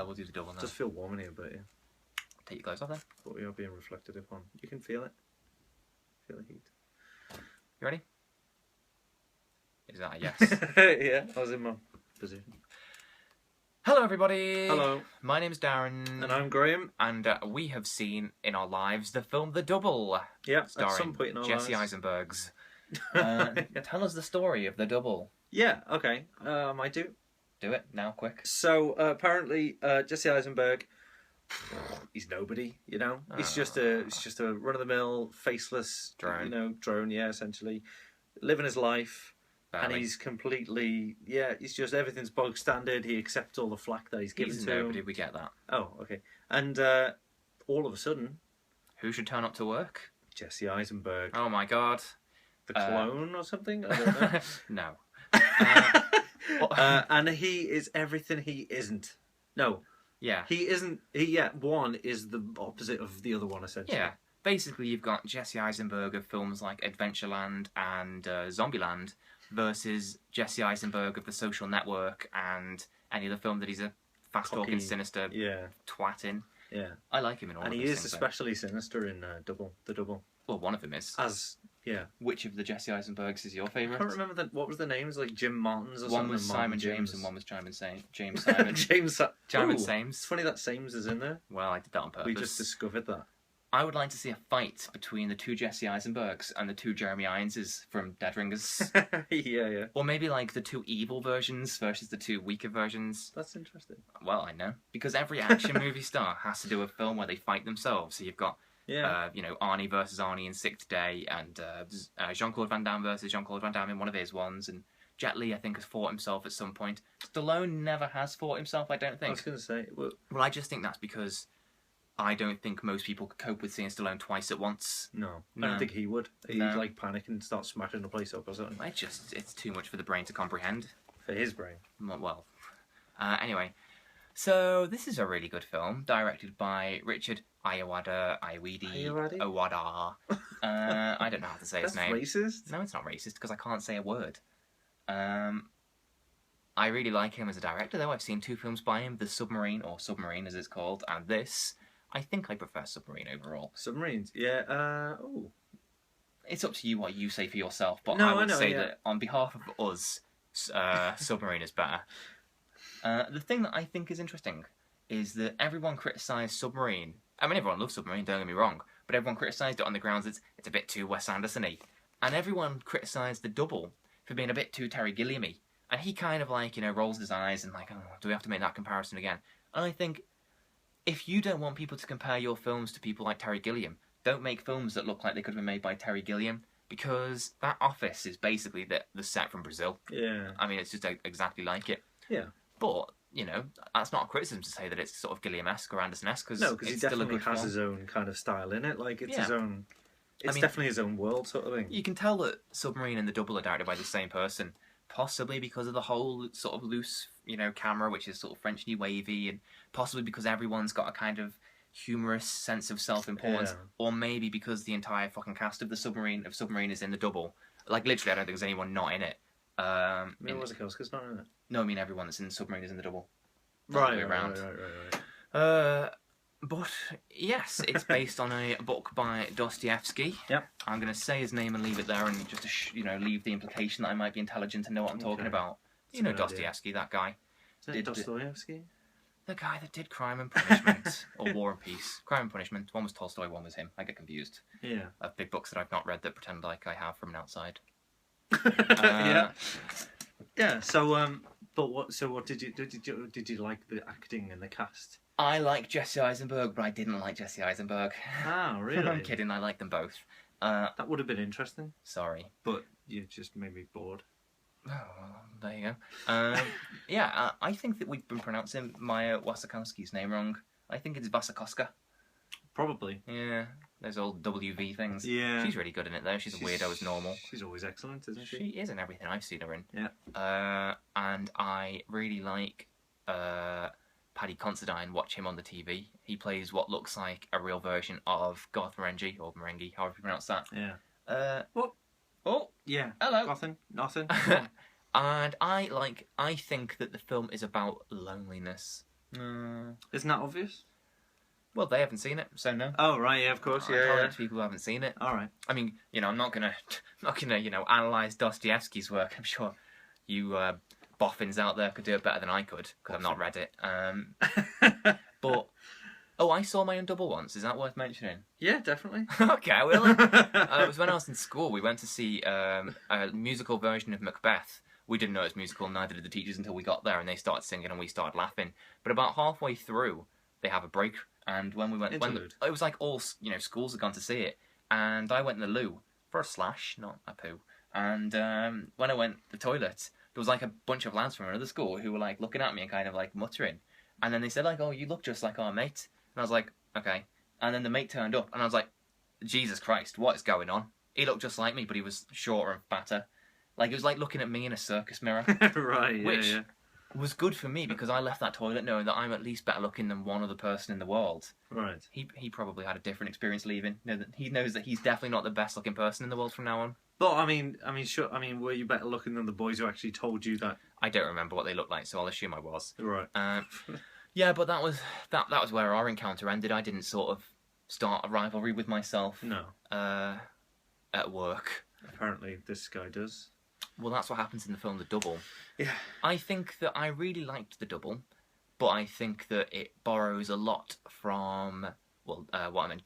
We'll do the double now. Just feel warm in here, but yeah. Take your clothes off then. But we are being reflected upon. You can feel it. Feel the heat. You ready? Is that a yes? Yeah, I was in my position. Hello, everybody. Hello. My name's Darren. And I'm Graham. And we have seen in our lives the film The Double. Yeah, starring at some point in our Jesse lives. Eisenberg's. Tell us the story of The Double. Yeah, okay. I might do. Do it now, quick. So, apparently, Jesse Eisenberg, he's nobody, you know? He's just a run-of-the-mill, faceless Drone. Drone, yeah, essentially. Living his life. Barely. And he's completely, he's just, everything's bog standard. He accepts all the flack that he's given to nobody, him. we get that. Oh, okay. And all of a sudden... Who should turn up to work? Jesse Eisenberg. Oh my god. The clone or something? I don't know. No. And he is everything he isn't. No. Yeah. He isn't... one is the opposite of the other one, essentially. Yeah. Basically, you've got Jesse Eisenberg of films like Adventureland and Zombieland versus Jesse Eisenberg of The Social Network and any other film that he's a fast-talking, sinister twat in. Yeah. I like him in all of And those he is things, especially sinister in The Double. Well, one of them is. Yeah. Which of the Jesse Eisenbergs is your favourite? I can't remember what was the names, like Jim Martins or something. One was Simon James and one was James Simon. Simon Sames. It's funny that Sames is in there. Well, I did that on purpose. We just discovered that. I would like to see a fight between the two Jesse Eisenbergs and the two Jeremy Ironses from Dead Ringers. Yeah. Or maybe like the two evil versions versus the two weaker versions. That's interesting. Well, I know. Because every action movie star has to do a film where they fight themselves. So you've got, Arnie versus Arnie in Sixth Day, and Jean-Claude Van Damme versus Jean-Claude Van Damme in one of his ones, and Jet Li, I think, has fought himself at some point. Stallone never has fought himself, I don't think. I was going to say... Well, I just think that's because... I don't think most people could cope with seeing Stallone twice at once. No. I don't think he would. He'd panic and start smashing the place up or something. It's too much for the brain to comprehend. For his brain. Well. Anyway, so this is a really good film, directed by Richard Ayoade. I don't know how to say his name. That's racist? No, it's not racist, because I can't say a word. I really like him as a director, though. I've seen 2 films by him, The Submarine, or Submarine as it's called, and this... I think I prefer Submarine overall. Submarines? Yeah, It's up to you what you say for yourself, but no, I would say that on behalf of us, Submarine is better. The thing that I think is interesting is that everyone criticised Submarine. I mean, everyone loves Submarine, don't get me wrong, but everyone criticised it on the grounds it's a bit too Wes Anderson-y. And everyone criticised The Double for being a bit too Terry Gilliam-y. And he kind of rolls his eyes and do we have to make that comparison again? And I think... if you don't want people to compare your films to people like Terry Gilliam, don't make films that look like they could have been made by Terry Gilliam, because that office is basically the set from Brazil. Yeah. I mean, it's just exactly like it. Yeah. But, that's not a criticism to say that it's sort of Gilliam-esque or Anderson-esque, because he definitely has his own kind of style in it. Like, it's his own... It's definitely his own world, sort of thing. You can tell that Submarine and The Double are directed by the same person, possibly because of the whole sort of loose, camera, which is sort of French New Wavy, and possibly because everyone's got a kind of humorous sense of self-importance, or maybe because the entire fucking cast of Submarine is in The Double. Like, literally, I don't think there's anyone not in it. Wazikowski's not in it? No, I mean everyone that's in Submarine is in The Double. Right. But, yes, it's based on a book by Dostoevsky. Yep. I'm going to say his name and leave it there, and just to, leave the implication that I might be intelligent and know what I'm talking about. You know Dostoevsky, that guy. Is it Dostoevsky? The guy that did Crime and Punishment, or War and Peace. Crime and Punishment. One was Tolstoy, one was him. I get confused. Yeah. Of big books that I've not read that pretend like I have from an outside. Yeah. So, what did you like the acting and the cast? I like Jesse Eisenberg, but I didn't like Jesse Eisenberg. Ah, really? I'm kidding. I like them both. That would have been interesting. Sorry, but you just made me bored. Oh, well, there you go. I think that we've been pronouncing Maya Wasikowski's name wrong. I think it's Wasikowska. Probably. Yeah, those old WV things. Yeah. She's really good in it, though. She's a weirdo as normal. She's always excellent, isn't she? She is in everything I've seen her in. Yeah. And I really like Paddy Considine. Watch him on the TV. He plays what looks like a real version of Garth Marenghi, or Marenghi, however you pronounce that. Yeah. What? Oh, yeah. Hello. Nothing. And I think that the film is about loneliness. Isn't that obvious? Well, they haven't seen it, so no. Oh right, yeah, of course, I'm yeah. telling it to people who haven't seen it. All right. I mean, I'm not gonna, analyze Dostoevsky's work. I'm sure you boffins out there could do it better than I could because I've not read it. But I saw my own double once. Is that worth mentioning? Yeah, definitely. Okay, I will. It was when I was in school. We went to see a musical version of Macbeth. We didn't know it was musical, neither did the teachers until we got there, and they started singing and we started laughing. But about halfway through, they have a break, and when we went, Interlude. it was like all schools had gone to see it, and I went in the loo for a slash, not a poo. And when I went to the toilet, there was like a bunch of lads from another school who were like looking at me and kind of like muttering, and then they said like, "Oh, you look just like our mate," and I was like, "Okay." And then the mate turned up, and I was like, "Jesus Christ, what is going on?" He looked just like me, but he was shorter and fatter. Like, it was like looking at me in a circus mirror. Right, yeah, Which yeah. was good for me because I left that toilet knowing that I'm at least better looking than one other person in the world. Right. He probably had a different experience leaving. He knows that he's definitely not the best looking person in the world from now on. But sure. Were you better looking than the boys who actually told you that? I don't remember what they looked like, so I'll assume I was. Right. Yeah, but that was where our encounter ended. I didn't sort of start a rivalry with myself. No. At work. Apparently, this guy does. Well, that's what happens in the film The Double. Yeah. I think that I really liked The Double, but I think that it borrows a lot from,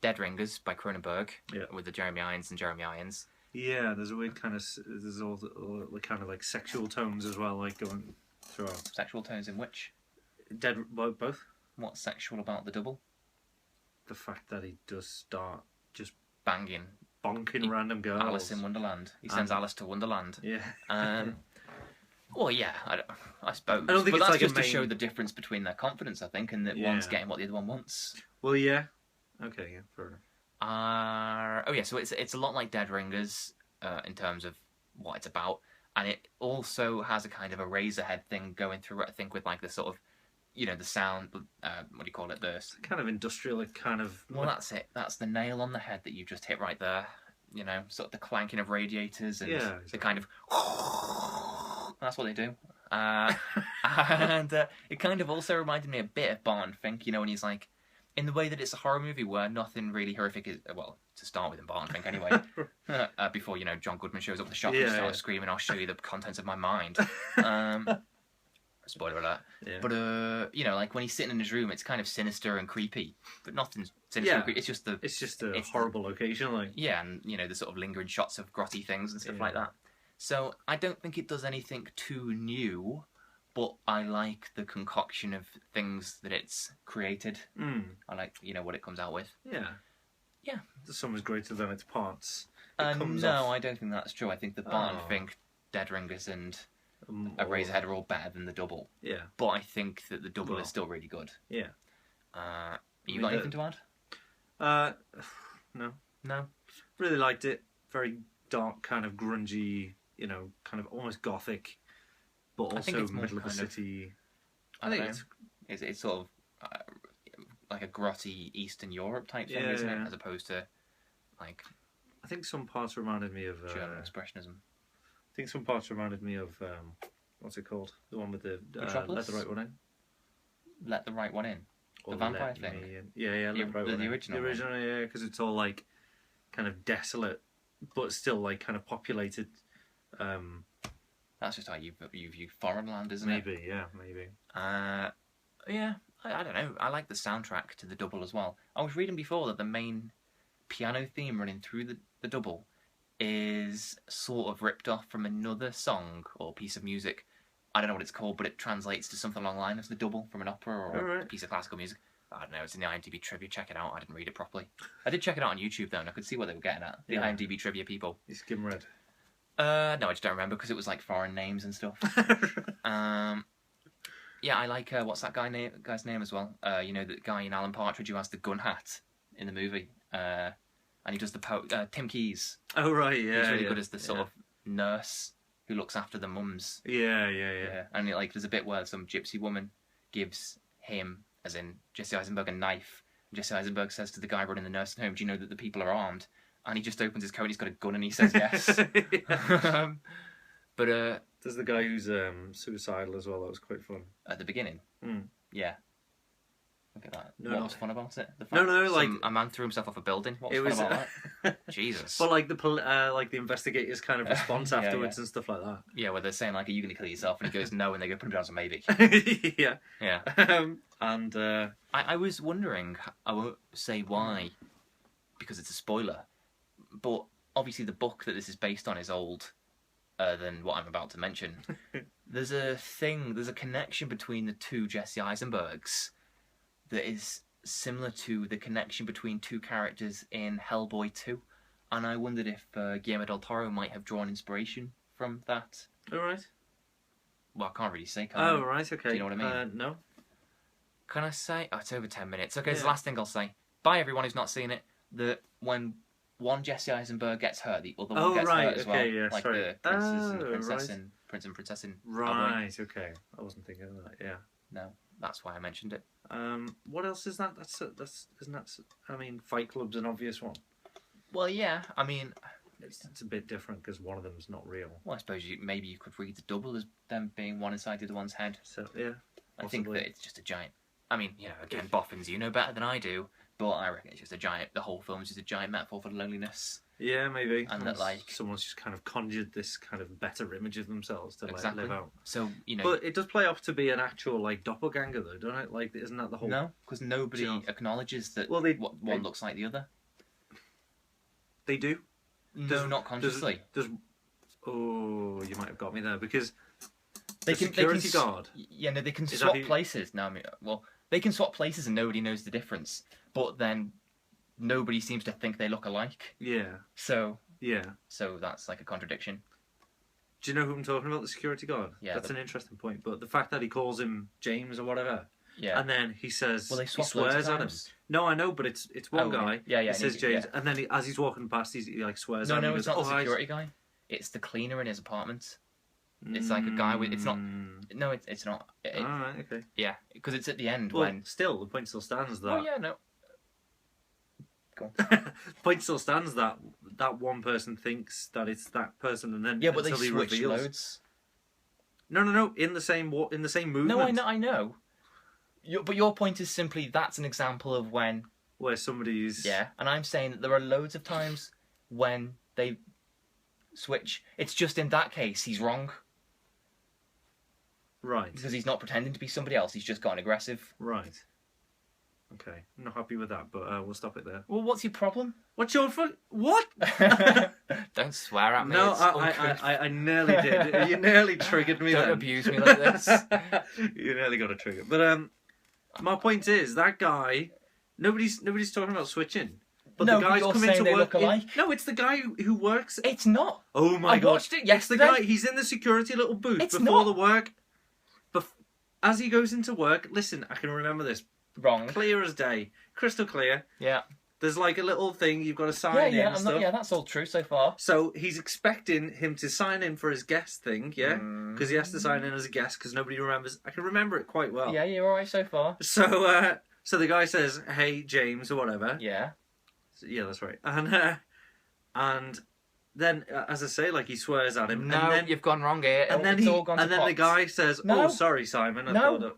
Dead Ringers by Cronenberg, with the Jeremy Irons and Jeremy Irons. Yeah, there's a weird kind of, there's all the kind of like sexual tones as well, like going throughout. Sexual tones in which? Both. What's sexual about The Double? The fact that he does start just Banging. bonking random girls. Alice in Wonderland. He sends Alice to Wonderland. Yeah. Well, yeah, I suppose. I don't think but it's that's like just to show the difference between their confidence, I think, and that one's getting what the other one wants. Well, yeah. Okay, yeah, fair enough. So it's a lot like Dead Ringers in terms of what it's about, and it also has a kind of a Razorhead thing going through it, I think, with like the sort of, the sound, what do you call it? It's kind of industrial, kind of... Well, that's it. That's the nail on the head that you just hit right there. Sort of the clanking of radiators and the kind of... That's what they do. And it kind of also reminded me a bit of Barton Fink, when he's like... In the way that it's a horror movie where nothing really horrific is... Well, to start with in Barton Fink anyway. Before, John Goodman shows up at the shop and starts screaming, "I'll show you the contents of my mind." Spoiler alert. Yeah. But, like when he's sitting in his room, it's kind of sinister and creepy. But nothing sinister and creepy. It's just a horrible location, like. Yeah, and, the sort of lingering shots of grotty things and stuff like that. So, I don't think it does anything too new, but I like the concoction of things that it's created. I like, what it comes out with. Yeah. Yeah. The sum is greater than its parts. I don't think that's true. I think the Barton Fink, Dead Ringers, and a Razorhead are all better than the Double. Yeah. But I think that the Double is still really good. Yeah. You got anything to add? No. No? Really liked it. Very dark, kind of grungy, kind of almost gothic, but also middle of the city. I think it's sort of like a grotty Eastern Europe type thing, isn't it? As opposed to like... I think some parts reminded me of... German Expressionism. I think some parts reminded me of... what's it called? The one with the... Let the Right One In. Let the Right One In? The vampire thing? Yeah, Let the Right One In. The original The original, yeah, because it's all like kind of desolate, but still like kind of populated. That's just how you view foreign land, isn't it? Maybe, yeah, maybe. Yeah, I don't know. I like the soundtrack to the Double as well. I was reading before that the main piano theme running through the Double is sort of ripped off from another song or piece of music. I don't know what it's called, but it translates to something along the line as the Double from an opera or a piece of classical music. I don't know, it's in the IMDb trivia, check it out. I didn't read it properly. I did check it out on YouTube though, and I could see what they were getting at. The IMDb trivia people. You skim read? No, I just don't remember because it was like foreign names and stuff. Yeah, I like, what's that guy's name as well? The guy in Alan Partridge who has the gun hat in the movie. And he does the Tim Keyes. Oh, right, yeah. He's really good as the sort of nurse who looks after the mums. Yeah. And there's a bit where some gypsy woman gives him, as in Jesse Eisenberg, a knife. And Jesse Eisenberg says to the guy running the nursing home, "Do you know that the people are armed?" And he just opens his coat and he's got a gun and he says yes. But there's the guy who's suicidal as well. That was quite fun. At the beginning? Mm. Yeah. get that. No, What no. was fun about it? The No, fact no, like- a man threw himself off a building. What was, It was fun about that? Jesus. But like the investigators' kind of response Yeah, afterwards and stuff like that. Yeah, where they're saying like, "Are you going to kill yourself?" And he goes, "No," and they go, "Put him down as a maybe." Yeah. Yeah. And I was wondering. I won't say why, because it's a spoiler. But obviously, the book that this is based on is old than what I'm about to mention. There's a connection between the two Jesse Eisenbergs that is similar to the connection between two characters in Hellboy 2. And I wondered if Guillermo del Toro might have drawn inspiration from that. all right. Well, I can't really say, can Oh, I? right. Okay. Do you know what I mean? No. Can I say? Oh, it's over 10 minutes. Okay, it's Yeah. the last thing I'll say. Bye, everyone who's not seen it. That when one Jesse Eisenberg gets hurt, the other one gets hurt as well. Okay. Yeah. Like sorry. the princess and the Oh, princess right. and prince and princess in Hellboy. Right. Okay. I wasn't thinking of that. Yeah. No, that's why I mentioned it. What else is that? That's isn't that? I mean, Fight Club's an obvious one. Well, yeah. I mean, It's a bit different because one of them's not real. well, I suppose maybe you could read the double as them being one inside the other one's head. So yeah. I think Possibly. that it's just a giant. I mean, again, boffins, you know better than I do, but I reckon it's just a giant. The whole film is just a giant metaphor for loneliness. Yeah, maybe. And that, like- someone's just kind of conjured this kind of better image of themselves to Exactly. live out. So But it does play off to be an actual like doppelganger, though, don't it? Like, isn't that the whole? no, because nobody Do you know- acknowledges that Well, one looks like the other. They do. No, not consciously. Oh, you might have got me there because They the can security guard. Yeah, no, they can Is swap that who- places. No, I mean, well, they can swap places and nobody knows the difference. But then nobody seems to think they look alike. Yeah, So yeah. that's like a contradiction. Do you know who I'm talking about? The security guard. Yeah, That's an interesting point. But the fact that he calls him James or whatever, Yeah. and then he says Well, they he swap loads swears of at him. times. No, I know, but it's one Oh, guy. yeah, He and says he- James, yeah. and then as he's walking past, he like swears No, at him. no, He it's goes, not the "Oh, hi." security guy. It's the cleaner in his apartment. It's like a guy with. It's not. No, it's not. All right, okay. Yeah, because it's at the end Well, when. still, the point still stands that. Oh yeah, no. Go on. The point still stands that that one person thinks that it's that person, and then Yeah, but they until he switch reveals. loads. No. In the same movement. No, I know. But your point is simply that's an example of when. Where somebody's. Yeah, and I'm saying that there are loads of times when they switch. It's just in that case he's wrong Right. because he's not pretending to be somebody else. He's just gotten aggressive. Right. Okay. I'm not happy with that, but we'll stop it there. Well, what's your problem? What's your what? Don't swear at me. No, it's I nearly did. You nearly triggered me. Don't then. abuse me like this. You nearly got a trigger. But my point is that guy. Nobody's talking about switching. But No, the but guy's you're coming saying to they work. look alike. No, it's the guy who works. It's not. Oh my I god! watched it It's the yesterday. guy. He's in the security little booth It's before not. the work. As he goes into work, listen, I can remember this Wrong. clear as day, crystal clear. Yeah. There's like a little thing you've got to sign in. Yeah. and stuff. That's all true so far. So he's expecting him to sign in for his guest thing, yeah, because he has to sign in as a guest because nobody remembers. I can remember it quite well. Yeah, you're alright so far. So, so the guy says, "Hey, James," or whatever. Yeah. Yeah, that's right. And then, as I say, like he swears at him. No, and then, you've gone wrong here. and then It's all gone to the pot. guy says, No. "Oh, sorry, Simon. I No. thought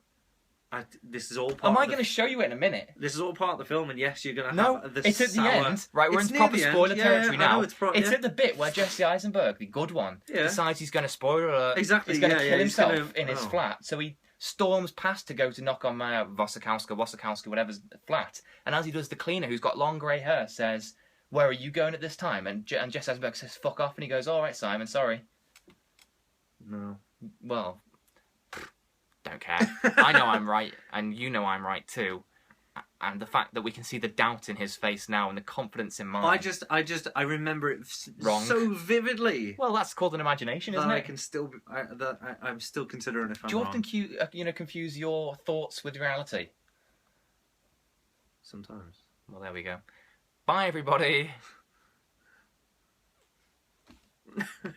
this is all part. Am I of going to show you it in a minute? This is all part of the film, and yes, you're going to No, have this. it's at the sour... end. Right, we're It's in near proper the end. spoiler Yeah, territory I now. know, it's at the bit where Jesse Eisenberg, the good one, Yeah. decides he's going to spoiler alert. Exactly, He's going to yeah, kill he's himself gonna- in his oh. flat. So he storms past to go to knock on Wasikowska, whatever's flat. And as he does, the cleaner, who's got long grey hair, says, "Where are you going at this time?" And Jesse Eisenberg says, "Fuck off." And he goes, "All right, Simon, sorry." No. Well, don't care. I know I'm right, and you know I'm right too. And the fact that we can see the doubt in his face now and the confidence in mine. I remember it Wrong. so vividly. Well, that's called an imagination, That isn't I it? can still, I'm still considering if I'm Do you wrong. often confuse your thoughts with reality? Sometimes. Well, there we go. Bye, everybody.